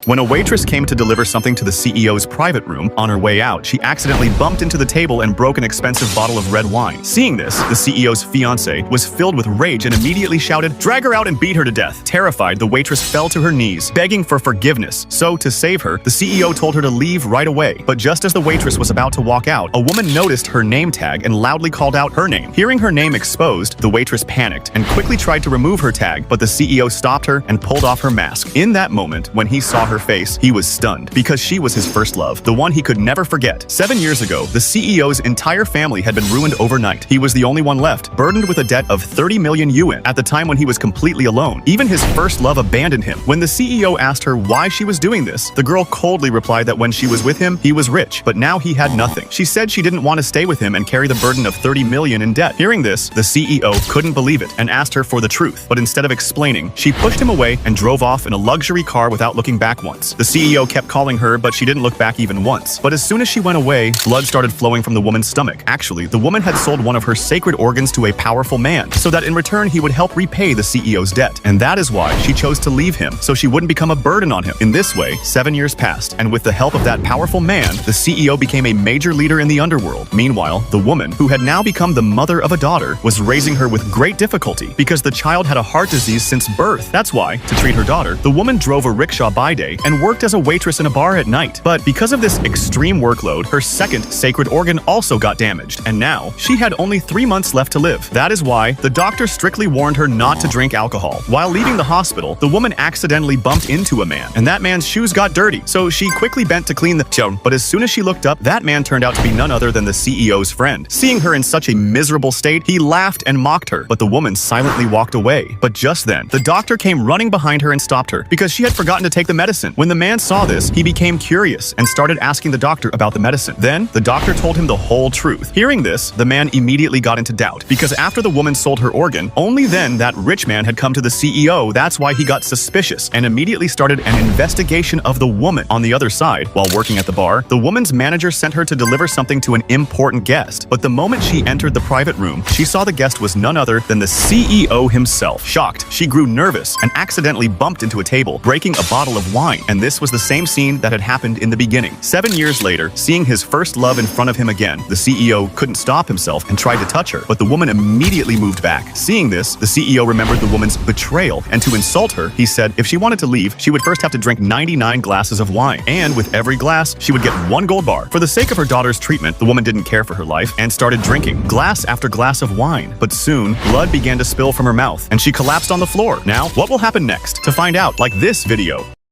When a waitress came to deliver something to the CEO's private room, on her way out, she accidentally bumped into the table and broke an expensive bottle of red wine. Seeing this, the CEO's fiancé was filled with rage and immediately shouted, "Drag her out and beat her to death." Terrified, the waitress fell to her knees, begging for forgiveness. So, to save her, the CEO told her to leave right away. But just as the waitress was about to walk out, a woman noticed her name tag and loudly called out her name. Hearing her name exposed, the waitress panicked and quickly tried to remove her tag, but the CEO stopped her and pulled off her mask. In that moment, when he saw her face, he was stunned, because she was his first love, the one he could never forget. 7 years ago, the CEO's entire family had been ruined overnight. He was the only one left, burdened with a debt of 30 million yuan at the time when he was completely alone. Even his first love abandoned him. When the CEO asked her why she was doing this, the girl coldly replied that when she was with him, he was rich, but now he had nothing. She said she didn't want to stay with him and carry the burden of 30 million in debt. Hearing this, the CEO couldn't believe it and asked her for the truth, but instead of explaining, she pushed him away and drove off in a luxury car without looking back once. The CEO kept calling her, but she didn't look back even once. But as soon as she went away, blood started flowing from the woman's stomach. Actually, the woman had sold one of her sacred organs to a powerful man, so that in return he would help repay the CEO's debt. And that is why she chose to leave him, so she wouldn't become a burden on him. In this way, 7 years passed, and with the help of that powerful man, the CEO became a major leader in the underworld. Meanwhile, the woman, who had now become the mother of a daughter, was raising her with great difficulty because the child had a heart disease since birth. That's why, to treat her daughter, the woman drove a rickshaw by day and worked as a waitress in a bar at night. But because of this extreme workload, her second sacred organ also got damaged, and now she had only 3 months left to live. That is why the doctor strictly warned her not to drink alcohol. While leaving the hospital, the woman accidentally bumped into a man, and that man's shoes got dirty, so she quickly bent to clean the but as soon as she looked up, that man turned out to be none other than the CEO's friend. Seeing her in such a miserable state, he laughed and mocked her, but the woman silently walked away. But just then, the doctor came running behind her and stopped her, because she had forgotten to take the medicine. When the man saw this, he became curious and started asking the doctor about the medicine. Then, the doctor told him the whole truth. Hearing this, the man immediately got into doubt, because after the woman sold her organ, only then that rich man had come to the CEO. That's why he got suspicious and immediately started an investigation of the woman. On the other side, while working at the bar, the woman's manager sent her to deliver something to an important guest. But the moment she entered the private room, she saw the guest was none other than the CEO himself. Shocked, she grew nervous and accidentally bumped into a table, breaking a bottle of wine. And this was the same scene that had happened in the beginning. 7 years later, seeing his first love in front of him again, the CEO couldn't stop himself and tried to touch her, but the woman immediately moved back. Seeing this, the CEO remembered the woman's betrayal, and to insult her, he said if she wanted to leave, she would first have to drink 99 glasses of wine, and with every glass, she would get 1 gold bar. For the sake of her daughter's treatment, the woman didn't care for her life and started drinking glass after glass of wine. But soon, blood began to spill from her mouth, and she collapsed on the floor. Now, what will happen next? To find out, like this video.